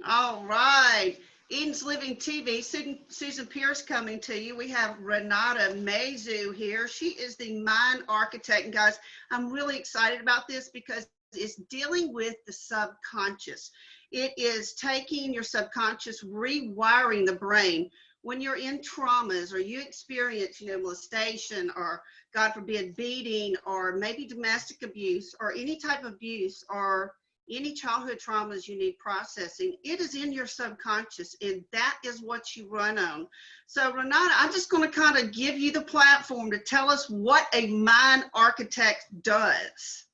All right. Eden's Living TV, Susan Pierce coming to you. We have Renata Mazu here. She is the mind architect. And guys, I'm really excited about this because it's dealing with the subconscious. It is taking your subconscious, rewiring the brain. When you're in traumas or you experience, molestation or God forbid, beating or maybe domestic abuse or any type of abuse or any childhood traumas you need processing, it is in your subconscious, and that is what you run on. So Renata, I'm just going to kind of give you the platform to tell us what a mind architect does.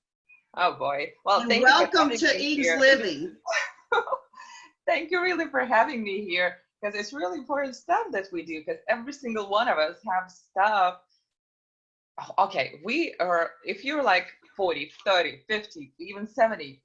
Oh boy. Well, And thank you for welcome having to me Eden's here. Living. Thank you really for having me here, because it's really important stuff that we do, because every single one of us have stuff. Okay, we are, if you're like 40, 30, 50, even 70,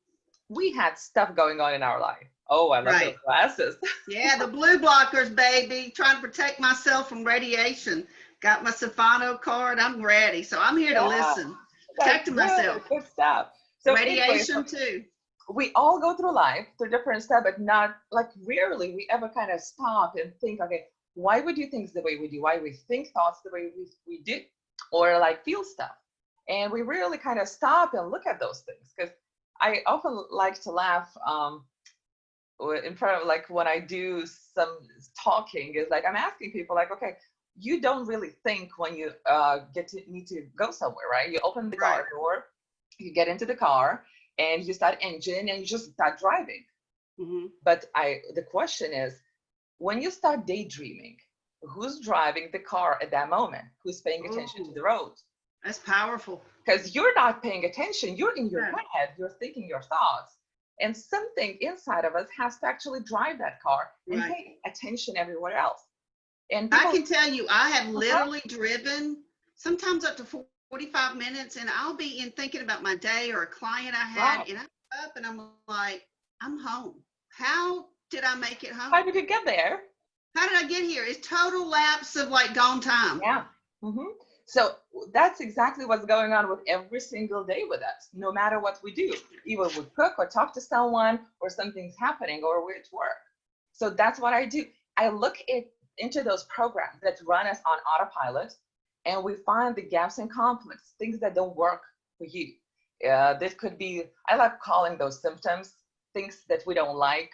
we had stuff going on in our life. Oh, I love those Right. glasses. Yeah, the blue blockers, baby. Trying to protect myself from radiation. Got my Safano card. I'm ready. So I'm here to Yeah, listen. that's Protecting myself. good. Good stuff. So anyway, Radiation too. we all go through life through different stuff, but not like rarely we ever kind of stop and think, okay, why we do things the way we do, why we think thoughts the way we do, or like feel stuff. And we really kind of stop and look at those things, because I often like to laugh in front of, like, when I do some talking, is like I'm asking people like, okay, you don't really think when you need to go somewhere, right? You open the Right. car door, you get into the car, and you start engine and you just start driving. Mm-hmm. But the question is, when you start daydreaming, who's driving the car at that moment? Who's paying attention to Ooh, the road? that's powerful. Because you're not paying attention. You're in your Yeah. head. You're thinking your thoughts. And something inside of us has to actually drive that car and Right. pay attention everywhere else. And I people, can tell you, I have uh-huh, literally driven sometimes up to 45 minutes, and I'll be in thinking about my day or a client I had, right. and I up and I'm like, I'm home. How did I make it How home? did you get there? How did I get here? It's total lapse of like gone time. Yeah. hmm So that's exactly what's going on with every single day with us, no matter what we do. Either we cook or talk to someone, or something's happening, or we're at work. So that's what I do. I look into those programs that run us on autopilot, and we find the gaps and conflicts, things that don't work for you. This could be, I like calling those symptoms, things that we don't like,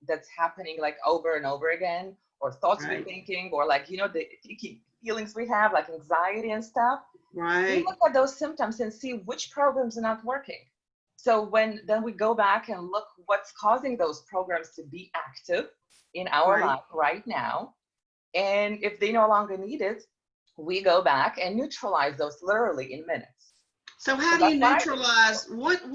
that's happening like over and over again, or thoughts we're Right. thinking, or like, the icky feelings we have, like anxiety and stuff. We Right. look at those symptoms and see which programs are not working. So when then we go back and look what's causing those programs to be active in our Right. life right now. And if they no longer need it, we go back and neutralize those literally in minutes. So So how do you that's what I do. neutralize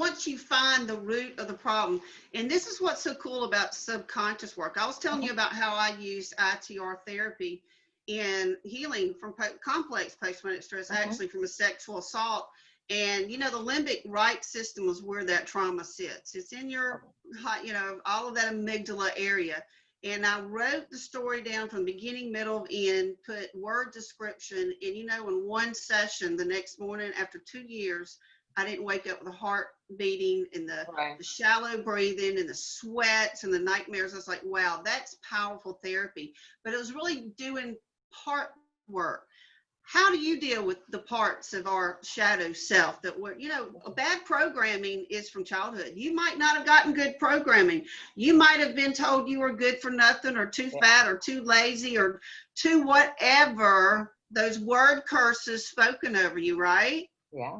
once you find the root of the problem? And this is what's so cool about subconscious work. I was telling you Mhm. about how I used ITR therapy in healing from complex post-traumatic stress, Mhm. actually from a sexual assault. And the limbic right system is where that trauma sits. It's in your, all of that amygdala area. And I wrote the story down from beginning, middle, end, put word description. And, in one session the next morning after 2 years, I didn't wake up with a heart beating and Right. the shallow breathing and the sweats and the nightmares. I was like, wow, that's powerful therapy. But it was really doing part work. How do you deal with the parts of our shadow self that were, bad programming is from childhood. You might not have gotten good programming. You might have been told you were good for nothing or too Yeah. fat or too lazy or too whatever, those word curses spoken over you, right? Yeah.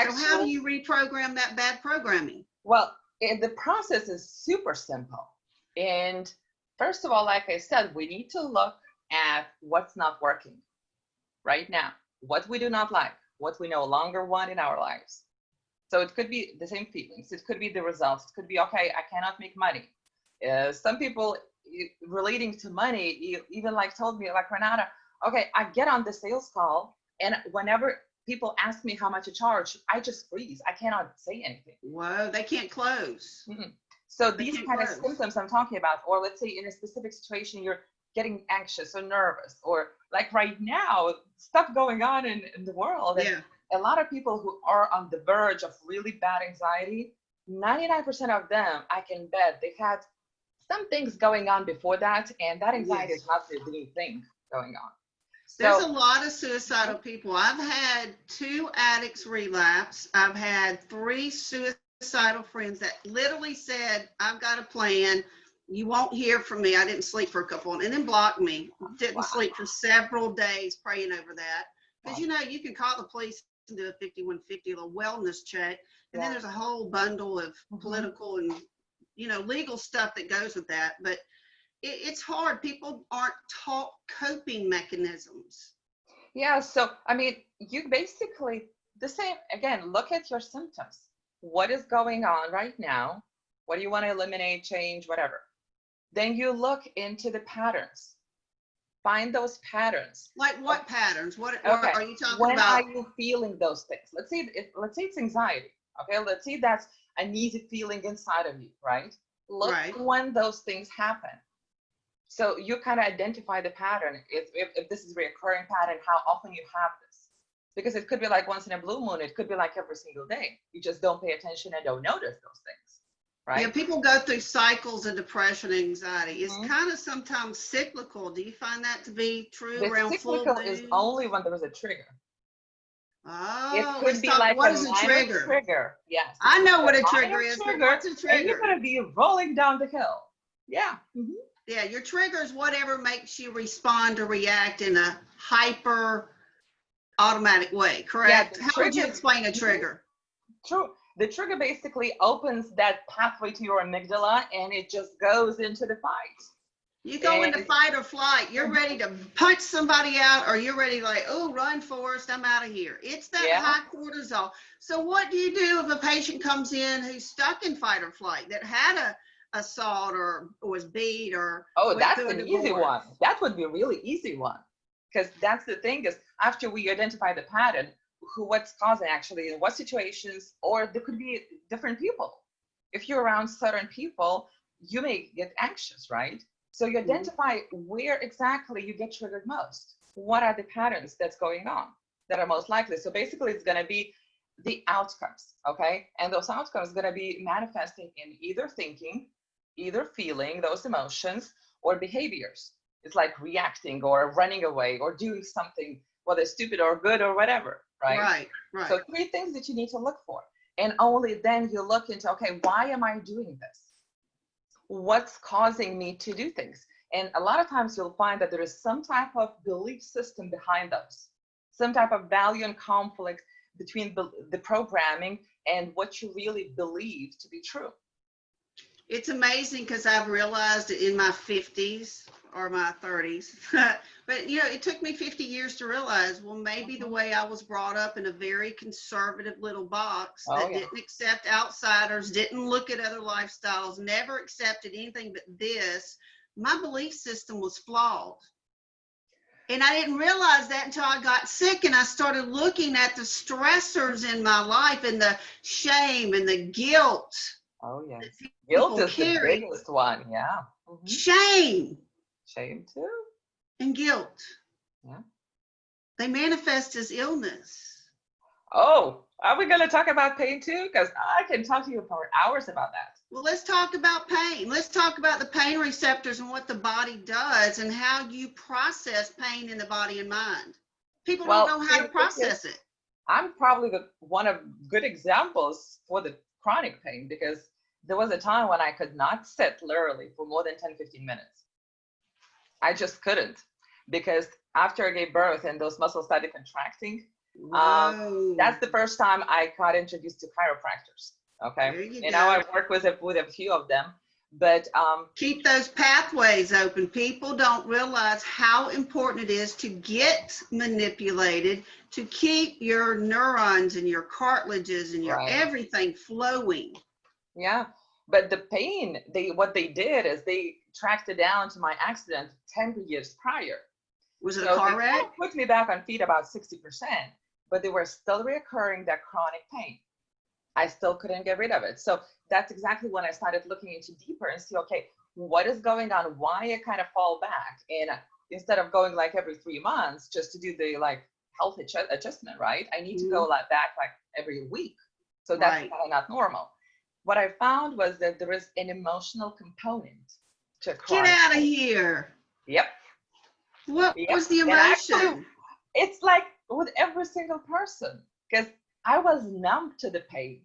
So how do Actually, you reprogram that bad programming? well, the process is super simple. And first of all, like I said, we need to look at what's not working right now, what we do not like, what we no longer want in our lives. So it could be the same feelings, it could be the results, it could be, okay, I cannot make money. Some people relating to money even like told me, like, Renata, okay, I get on the sales call, and whenever people ask me how much I charge, I just freeze. I cannot say anything. Whoa, they can't close. Mhm. So They these can't kind of close. symptoms I'm talking about, or let's say in a specific situation, you're getting anxious or nervous, or like right now, stuff going on in the world. And Yeah. a lot of people who are on the verge of really bad anxiety, 99% of them, I can bet they had some things going on before that, and that anxiety Yes. is not the new thing going on. There's a So, lot of suicidal people. I've had 2 addicts relapse. I've had 3 suicidal friends that literally said, I've got a plan. You won't hear from me. I didn't sleep for a couple, and then blocked me. Didn't wow, sleep for several days praying over that. Because, wow. you know, you can call the police and do a 5150, a wellness check. And then Yeah. there's a whole bundle of Mhm. political and, you know, legal stuff that goes with that. But it's hard. People aren't taught coping mechanisms. Yeah, so I mean, you basically the same again, look at your symptoms. What is going on right now? What do you want to eliminate, change, whatever? Then you look into the patterns. Find those patterns. Like O- what patterns? What Okay, are you talking when are about? you feeling those things? Let's say it's anxiety. Okay, let's say that's an easy feeling inside of you, right? Look Right. when those things happen. So you kind of identify the pattern. If this is a reoccurring pattern, how often you have this. Because it could be like once in a blue moon, it could be like every single day. You just don't pay attention and don't notice those things, Yeah, right? people go through cycles of depression and anxiety. It's Mhm. kind of sometimes cyclical. Do you find that to be true The around full cyclical is moons? only when there is a trigger. It Oh, could let's be talk. like a What is a minor trigger? trigger. Yes, it I could know be what a a trigger minor is, but trigger, what's a and you're trigger? gonna be rolling down the hill. Yeah. Mhm. Yeah, your trigger is whatever makes you respond or react in a hyper automatic way, Yeah, correct? the How would you trigger. explain a Mhm. trigger? True. The trigger basically opens that pathway to your amygdala and it just goes into the fight. You go into And fight or flight. You're mhm, ready to punch somebody out, or you're ready to like, oh, run, Forrest, I'm out of here. It's that yeah. high cortisol. So what do you do if a patient comes in who's stuck in fight or flight, that had a assault or was beat or Oh, went that's through a an easy divorce? one. That would be a really easy one. Because that's the thing is after we identify the pattern, what's causing actually in what situations, or there could be different people. If you're around certain people, you may get anxious, right? So you Mhm. identify where exactly you get triggered most. What are the patterns that's going on that are most likely? So basically it's going to be the outcomes, okay? And those outcomes are going to be manifesting in either thinking, either feeling those emotions, or behaviors. It's like reacting or running away or doing something, whether stupid or good or whatever, right? Right, right. So 3 things that you need to look for. And only then you look into, okay, why am I doing this? What's causing me to do things? And a lot of times you'll find that there is some type of belief system behind those, some type of value and conflict between the programming and what you really believe to be true. It's amazing because I've realized it in my 50s or my 30s. But, you know, it took me 50 years to realize, well, maybe the Mhm. way I was brought up in a very conservative little box Oh, that yeah. didn't accept outsiders, didn't look at other lifestyles, never accepted anything but this, my belief system was flawed. And I didn't realize that until I got sick and I started looking at the stressors in my life and the shame and the guilt Oh, that yes. Guilt people is the carry. biggest one. Yeah. Hmm. Shame Shame too. and guilt, Yeah. they manifest as illness. Oh, are we going to talk about pain too? Because I can talk to you for hours about that. Well, let's talk about pain. Let's talk about the pain receptors and what the body does and how you process pain in the body and mind. People don't Well, know how see, to the thing is, process it. I'm probably the one of good examples for the chronic pain because there was a time when I could not sit literally for more than 10, 15 minutes. I just couldn't because after I gave birth and those muscles started contracting, um, Whoa, that's the first time I got introduced to chiropractors. Okay, there you and now I go. work with a few of them, but Keep those pathways open. People don't realize how important it is to get manipulated, to keep your neurons and your cartilages and your right, everything flowing. yeah. But the pain, what they did is they tracked it down to my accident 10 years prior. Was it a So they car kind wreck? of put me back on feet about 60%, but they were still reoccurring that chronic pain. I still couldn't get rid of it. So that's exactly when I started looking into deeper and see, okay, what is going on? Why I kind of fall back? And instead of going like every 3 months just to do the like health adjustment, right? I need to go Mhm. like back like every week. So that's Right. kind of not normal. What I found was that there is an emotional component to Get chronic out of pain. here. Yep. What Yep. was the And actually, emotion? it's like with every single person, because I was numb to the pain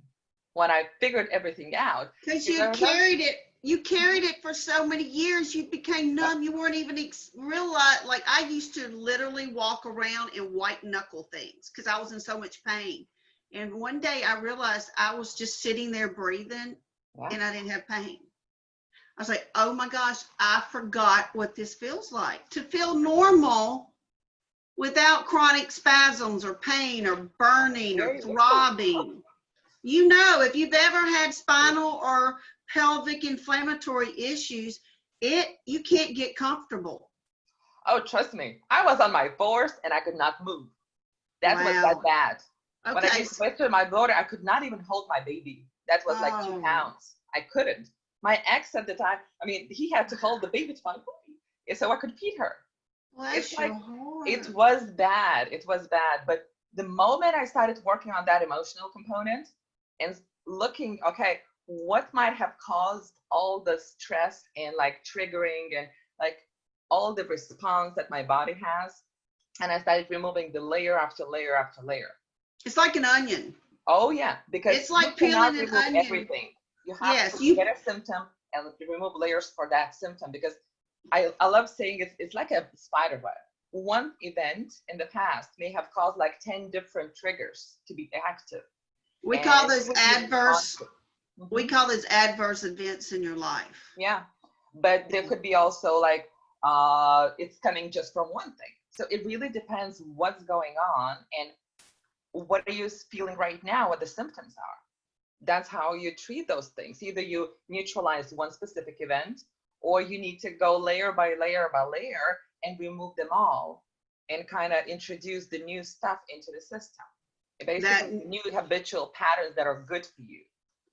when I figured everything out. Because Because I you remember, carried it. You Mhm. carried it for so many years. You became Yep. numb. You weren't even realize. Like I used to literally walk around and white knuckle things because I was in so much pain. And one day I realized I was just sitting there breathing, Yeah. and I didn't have pain. I was like, oh my gosh, I forgot what this feels like to feel normal without chronic spasms or pain or burning or There you go. throbbing. You know, if you've ever had spinal or pelvic inflammatory issues, you can't get comfortable. Oh, trust me, I was on my fourth and I could not move. That was that Wow. bad. When I Okay. gave birth to my daughter, I could not even hold my baby. That was like two Oh, pounds. I couldn't. My ex at the time, I mean, he had to hold the baby to my body, so I could feed her. It's bless your like, it heart. was bad. It was bad. But the moment I started working on that emotional component and looking, okay, what might have caused all the stress and like triggering and like all the response that my body has, and I started removing the layer after layer after layer. It's like an onion. Oh yeah, because It's you like cannot peeling an remove onion. everything. You have Yes, to you. get a symptom and remove layers for that symptom, because I love saying it's like a spider web. One event in the past may have caused like 10 different triggers to be active, We call and those you would be adverse. responsive. We Hmm. call those adverse events in your life. Yeah, but there could be also like it's coming just from one thing. So it really depends what's going on and what are you feeling right now, what the symptoms are. That's how you treat those things. Either you neutralize one specific event, or you need to go layer by layer by layer and remove them all and kind of introduce the new stuff into the system. That Basically, the new habitual patterns that are good for you.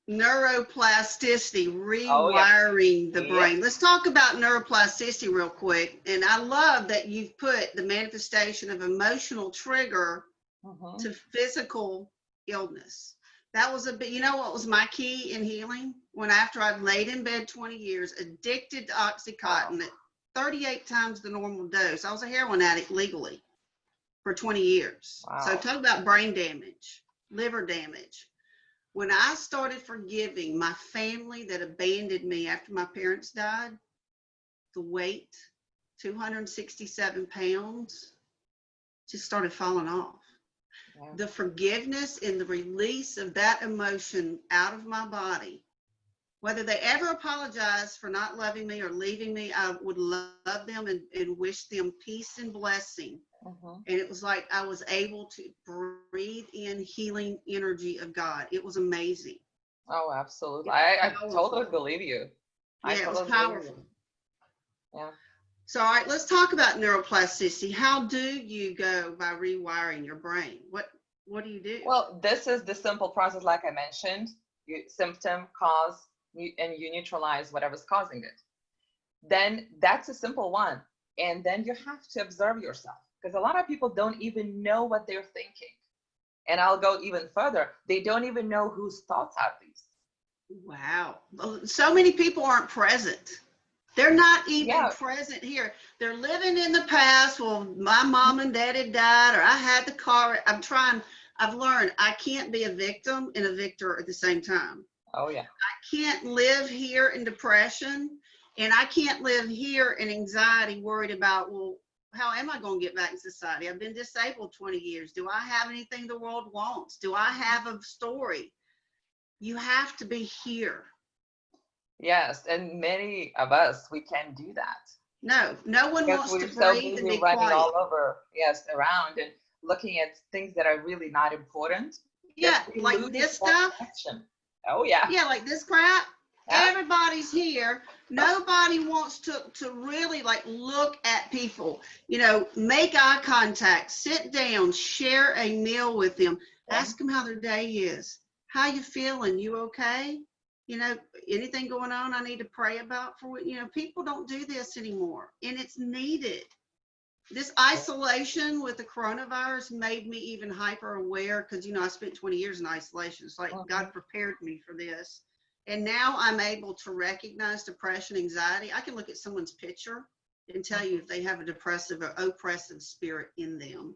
neuroplasticity, Oh, yep. rewiring the Yep. brain. Let's talk about neuroplasticity real quick. And I love that you've put the manifestation of emotional trigger Mm-hmm. to physical illness. That was a bit, you know what was my key in healing? When after I've laid in bed 20 years, addicted to Wow. Oxycontin at 38 times the normal dose. I was a heroin addict legally for 20 years. So Wow. talk about brain damage, liver damage. When I started forgiving my family that abandoned me after my parents died, the weight, 267 pounds, just started falling off. Yeah. The forgiveness and the release of that emotion out of my body, whether they ever apologize for not loving me or leaving me, I would love them and wish them peace and blessing. Mm-hmm. And it was like I was able to breathe in healing energy of God. It was amazing. Oh, absolutely. It was I totally powerful. believe you. I Yeah, it was totally believe you. powerful. Yeah. So, all right, let's talk about neuroplasticity. How do you go by rewiring your brain? What do you do? Well, this is the simple process, like I mentioned. You symptom, cause, and you neutralize whatever's causing it. Then that's a simple one. And then you have to observe yourself, because a lot of people don't even know what they're thinking. And I'll go even further. They don't even know whose thoughts are these. Wow. So many people aren't present. They're not even Yeah. present here. They're living in the past. Well, my mom and daddy died, or I had the car. I've learned I can't be a victim and a victor at the same time. Oh, yeah. I can't live here in depression, and I can't live here in anxiety, worried about, well, how am I going to get back in society? I've been disabled 20 years. Do I have anything the world wants? Do I have a story? You have to be here. Yes. And many of us, we can't do that No, no one because wants to we're so breathe and busy be running quiet. all over, yes, around and looking at things that are really not important, that Yeah, we like lose this that stuff. connection. Oh, yeah. Yeah, like this crap. Yeah. Everybody's here. Nobody wants to really like look at people, make eye contact, sit down, share a meal with them, Yeah. ask them how their day is. How you feeling? You okay? You know, anything going on I need to pray about for, people don't do this anymore, and it's needed. This isolation with the coronavirus made me even hyper aware because, I spent 20 years in isolation. It's like Mhm. God prepared me for this. And now I'm able to recognize depression, anxiety. I can look at someone's picture and tell you if they have a depressive or oppressive spirit in them.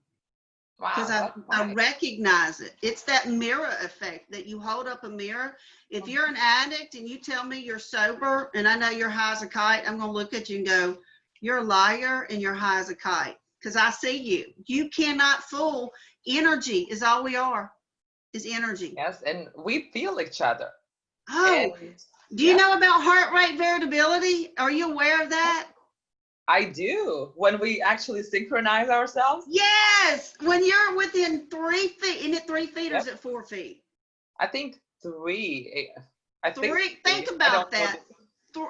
Because Wow, that's I nice. recognize it. It's that mirror effect that you hold up a mirror. If you're an addict and you tell me you're sober and I know you're high as a kite, I'm going to look at you and go, you're a liar and you're high as a kite. Because I see you. You cannot fool. Energy is all we are, is energy. Yes, and we feel each other. Oh, And do you yeah, know about heart rate variability? Are you aware of that? I do. When we actually synchronize ourselves. Yes. When you're within 3 feet, isn't it 3 feet or is Yep. it 4 feet? I think three. I think Three. Think three. I about don't know. that.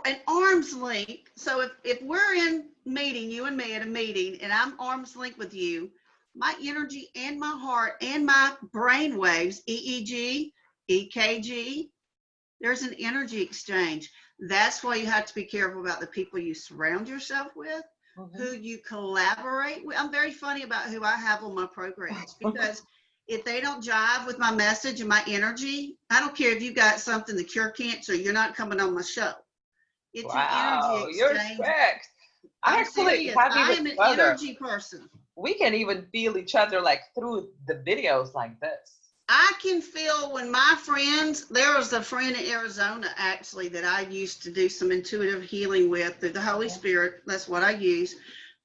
An arm's length. So if we're in meeting, you and me at a meeting, and I'm arm's length with you, my energy and my heart and my brain waves, EEG, EKG, there's an energy exchange. That's why you have to be careful about the people you surround yourself with, who you collaborate with. I'm very funny about who I have on my programs because if they don't jive with my message and my energy, I don't care if you got something to cure cancer, you're not coming on my show. It's an energy Wow, you're exchange. strict. I I'm actually serious. have I even am an further. energy person. We can even feel each other like through the videos like this. I can feel when my friends, there was a friend in Arizona actually that I used to do some intuitive healing with through the Holy Spirit. That's what I use.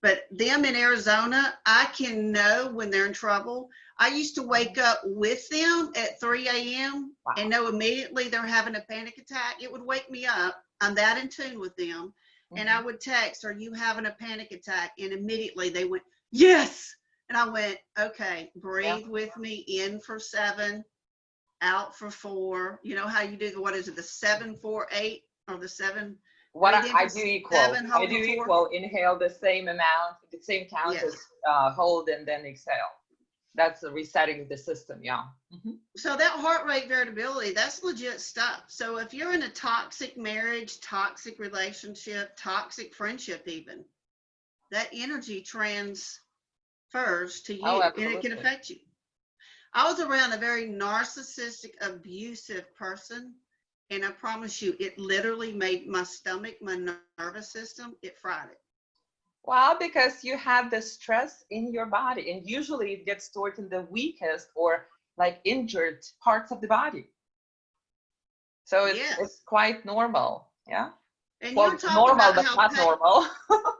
But them in Arizona, I can know when they're in trouble. I used to wake up with them at 3 a.m. and know immediately they're having a panic attack. It would wake me up. I'm that in tune with them. And I would text, are you having a panic attack? And immediately they went, yes. And I went, okay, breathe with me, in for 7, out for 4. You know how you do what is it, the 7-4-8 or the 7? What Breathe in I for do equal. 7, I hold do for 4. equal. Inhale the same amount, the same count Yes. as hold and then exhale. That's resetting the system. Yeah. So that heart rate variability, that's legit stuff. So if you're in a toxic marriage, toxic relationship, toxic friendship even, that energy transfers to you Oh, and it can absolutely. affect you. I was around a very narcissistic, abusive person, and I promise you, it literally made my stomach, my nervous system, it fried it. Well, because you have the stress in your body, and usually it gets stored in the weakest or like injured parts of the body. So it's quite normal. Yeah. And Well, you were talking normal, about but how not normal.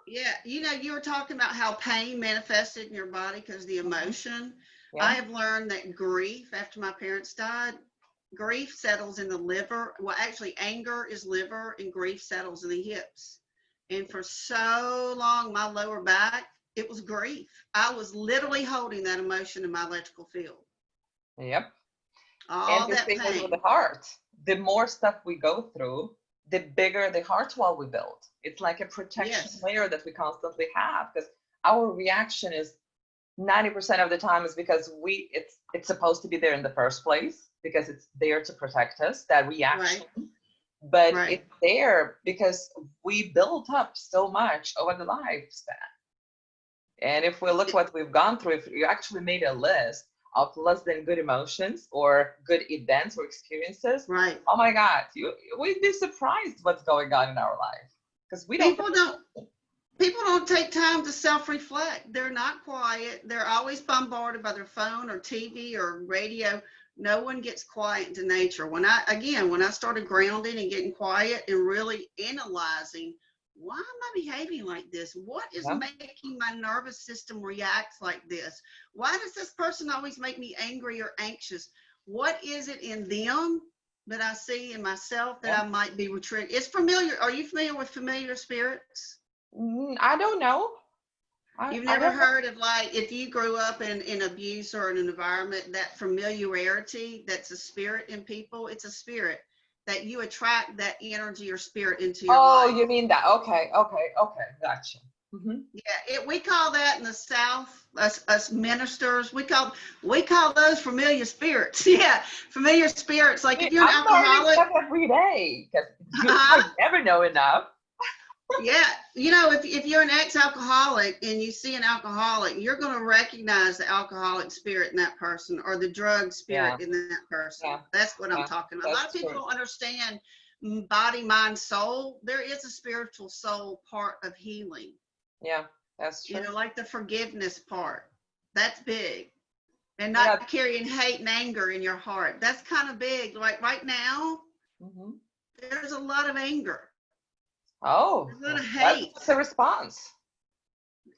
yeah, you were talking about how pain manifested in your body because of the emotion. I Yeah. have learned that grief, after my parents died, grief settles in the liver. Well, actually, anger is liver and grief settles in the hips. And for so long, my lower back, it was grief. I was literally holding that emotion in my electrical field. Yep. And All the that same is with the pain. heart. The more stuff we go through, the bigger the heart wall we build. It's like a protection Yes. layer that we constantly have because our reaction is 90% of the time is because it's supposed to be there in the first place because it's there to protect us, that reaction. Right. But Right. it's there because we built up so much over the lifespan. And if we look what we've gone through, if you actually made a list of less than good emotions or good events or experiences, Right. oh my God, we'd be surprised what's going on in our life because we don't. People don't take time to self-reflect. They're not quiet. They're always bombarded by their phone or TV or radio. No one gets quiet into nature. When I started grounding and getting quiet and really analyzing, why am I behaving like this? What is Yeah. making my nervous system react like this? Why does this person always make me angry or anxious? What is it in them that I see in myself that I might be triggered? It's familiar. Are you familiar with familiar spirits? I don't know. You've I never don't know. heard of, like, if you grew up in abuse or in an environment, that familiarity, that's a spirit in people. It's a spirit that you attract that energy or spirit into your Oh, life. you mean that? Okay, gotcha. Yeah, we call that in the South, us ministers, we call those familiar spirits. Yeah, familiar spirits. Like if you're an I'm learning alcoholic, stuff every day because I never know enough. yeah, if you're an ex-alcoholic and you see an alcoholic, you're going to recognize the alcoholic spirit in that person or the drug spirit in that person. Yeah. That's what I'm talking about. A lot of people true. don't understand body, mind, soul, there is a spiritual soul part of healing. Yeah, that's true. Like the forgiveness part. That's big. And Yeah. not carrying hate and anger in your heart. That's kind of big. Like right now, there's a lot of anger. Oh, There's a lot of hate. that's a response.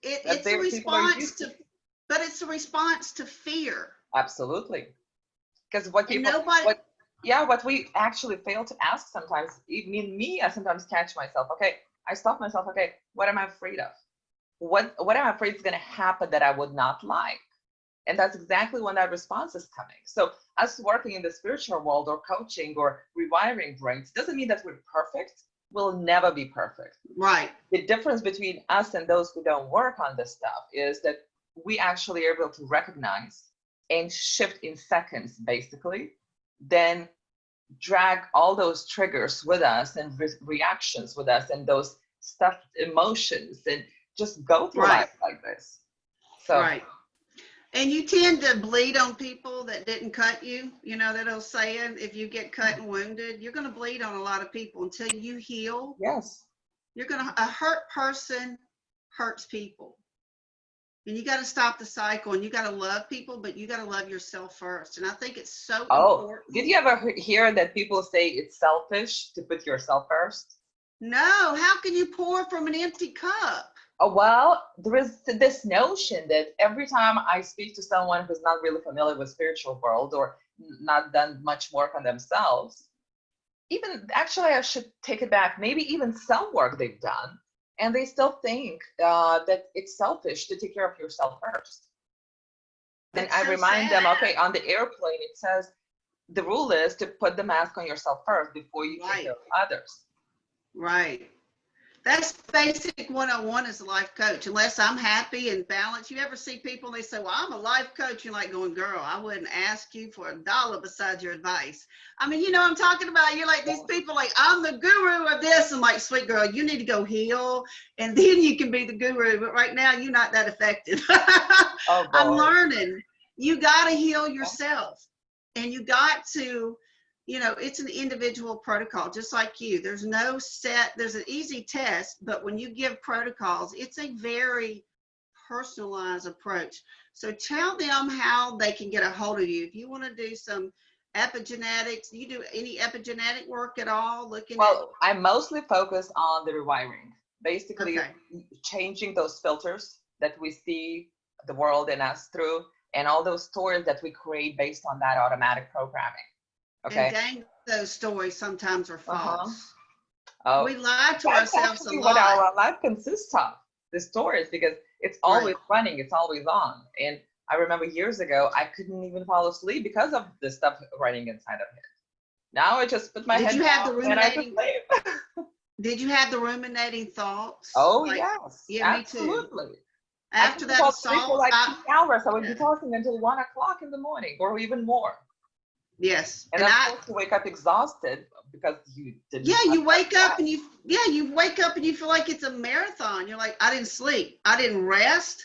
It's a response to, but it's a response to fear. Absolutely. Because what we actually fail to ask sometimes, even me, I sometimes catch myself. Okay, I stop myself. Okay, what am I afraid of? What am I afraid is going to happen that I would not like? And that's exactly when that response is coming. So us working in the spiritual world or coaching or rewiring brains doesn't mean that we're perfect. We'll never be perfect. Right. The difference between us and those who don't work on this stuff is that we actually are able to recognize and shift in seconds, basically, then drag all those triggers with us and reactions with us and those stuffed emotions and just go through life like this. So. Right. And you tend to bleed on people that didn't cut you. That old saying, if you get cut and wounded, you're going to bleed on a lot of people until you heal. Yes. A hurt person hurts people. And you got to stop the cycle, and you got to love people, but you got to love yourself first. And I think it's so important. Did you ever hear that people say it's selfish to put yourself first? No. How can you pour from an empty cup? Well, there is this notion that every time I speak to someone who's not really familiar with spiritual world or not done much work on themselves, even actually I should take it back, maybe even some work they've done, and they still think that it's selfish to take care of yourself first. And I remind them, okay, on the airplane, it says the rule is to put the mask on yourself first before you take care of others. Right. That's basic 101 as a life coach. Unless I'm happy and balanced. You ever see people, they say, well, I'm a life coach. You're like going, girl, I wouldn't ask you for $1 besides your advice. I mean, I'm talking about, you're like these people like, I'm the guru of this. I'm like, sweet girl, you need to go heal and then you can be the guru. But right now you're not that effective. I'm learning. You got to heal yourself, and you got to, it's an individual protocol, just like you. There's an easy test, but when you give protocols, it's a very personalized approach. So tell them how they can get a hold of you. If you want to do some epigenetics, do you do any epigenetic work at all? I mostly focus on the rewiring, basically changing those filters that we see the world and us through, and all those stories that we create based on that automatic programming. Okay. And dang, those stories sometimes are false. Oh, we lie to ourselves a lot. What our life consists of, the stories, because it's always running, it's always on. And I remember years ago, I couldn't even fall asleep because of the stuff running inside of it. Now I just put my head down and I just sleep. Did you have the ruminating thoughts? Oh, yes. Yeah, absolutely. Me too. After that assault, for like 2 hours, I would be talking until 1 o'clock in the morning or even more. Yes. And I'm supposed to wake up exhausted because you didn't. Yeah, you wake up and you feel like it's a marathon. You're like, I didn't sleep. I didn't rest.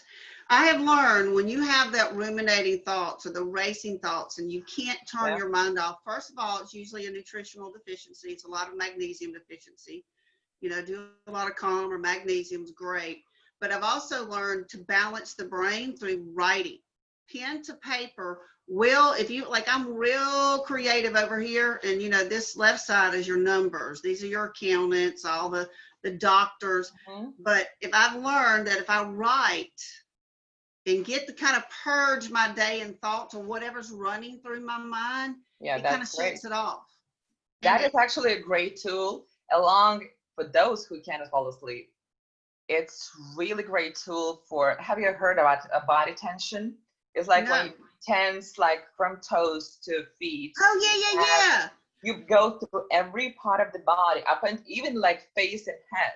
I have learned when you have that ruminating thoughts or the racing thoughts and you can't turn your mind off, first of all, it's usually a nutritional deficiency. It's a lot of magnesium deficiency. Do a lot of calm, or magnesium is great. But I've also learned to balance the brain through writing. Pen to paper if you like, I'm real creative over here, and this left side is your numbers. These are your accountants, all the doctors. But if I've learned that if I write and get to kind of purge my day and thoughts or whatever's running through my mind, it kind of shuts it off. That is actually a great tool, along for those who can't fall asleep. It's really great tool for, have you heard about a body tension? It's like when you tense, like from toes to feet. Oh, yeah. You go through every part of the body, up and even like face and head.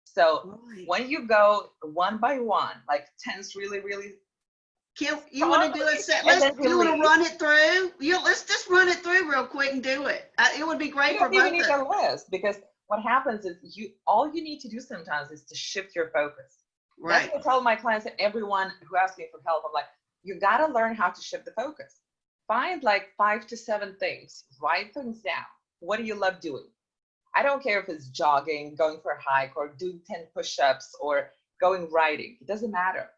So when you go one by one, like tense really, really. You want to do it? You want to run it through? Let's just run it through real quick and do it. It would be great for both. You don't even need a list, because what happens is all you need to do sometimes is to shift your focus. Right. That's what I tell my clients and everyone who asks me for help. I'm like, you got to learn how to shift the focus. Find like 5 to 7 things. Write things down. What do you love doing? I don't care if it's jogging, going for a hike, or doing 10 push-ups, or going riding. It doesn't matter.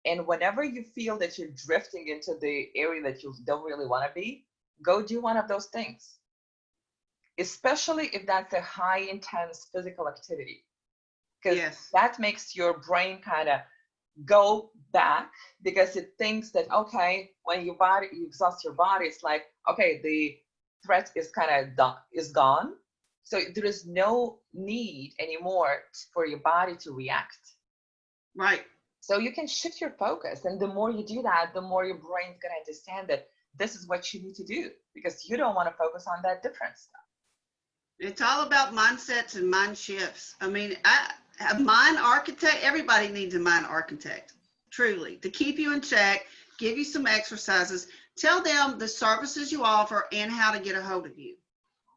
And whenever you feel that you're drifting into the area that you don't really want to be, go do one of those things, especially if that's a high intense physical activity, because Yes. that makes your brain kind of go back, because it thinks that, okay, when you exhaust your body, it's like, okay, the threat is kind of is gone. So there is no need anymore for your body to react. Right. So you can shift your focus. And the more you do that, the more your brain's going to understand that this is what you need to do, because you don't want to focus on that different stuff. It's all about mindsets and mind shifts. I mean, a mind architect, everybody needs a mind architect, truly, to keep you in check, give you some exercises, tell them the services you offer and how to get a hold of you.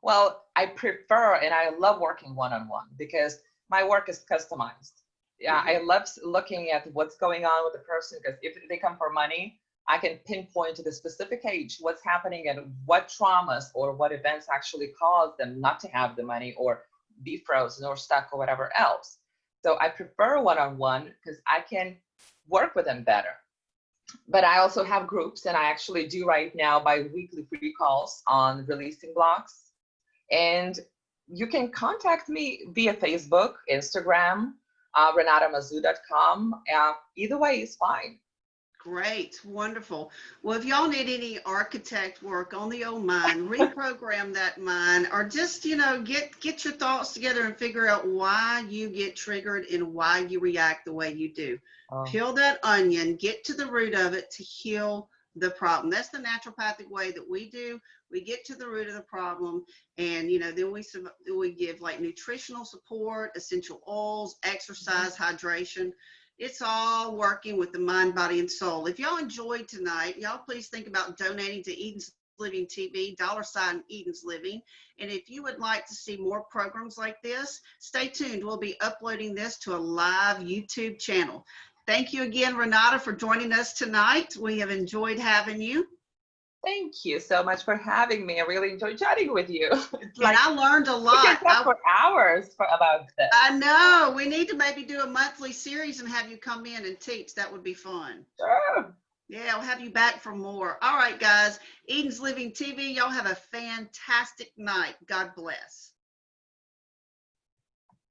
Well, I prefer and I love working one-on-one because my work is customized. Yeah, I love looking at what's going on with the person, because if they come for money, I can pinpoint to the specific age what's happening and what traumas or what events actually caused them not to have the money or be frozen or stuck or whatever else. So I prefer one-on-one because I can work with them better. But I also have groups, and I actually do right now bi-weekly free calls on releasing blocks. And you can contact me via Facebook, Instagram, renatamazoo.com. Either way is fine. Great, wonderful. Well, if y'all need any architect work on the old mind, reprogram that mind, or just, get your thoughts together and figure out why you get triggered and why you react the way you do. Peel that onion, get to the root of it to heal the problem. That's the naturopathic way that we do. We get to the root of the problem, and then we give like nutritional support, essential oils, exercise, hydration. It's all working with the mind, body, and soul. If y'all enjoyed tonight, y'all please think about donating to Eden's Living TV, $ Eden's Living. And if you would like to see more programs like this, stay tuned. We'll be uploading this to a live YouTube channel. Thank you again, Renata, for joining us tonight. We have enjoyed having you. Thank you so much for having me. I really enjoyed chatting with you. It's like, and I learned a lot. We can talk for hours about this. I know. We need to maybe do a monthly series and have you come in and teach. That would be fun. Sure. Yeah, I'll have you back for more. All right, guys. Eden's Living TV, y'all have a fantastic night. God bless.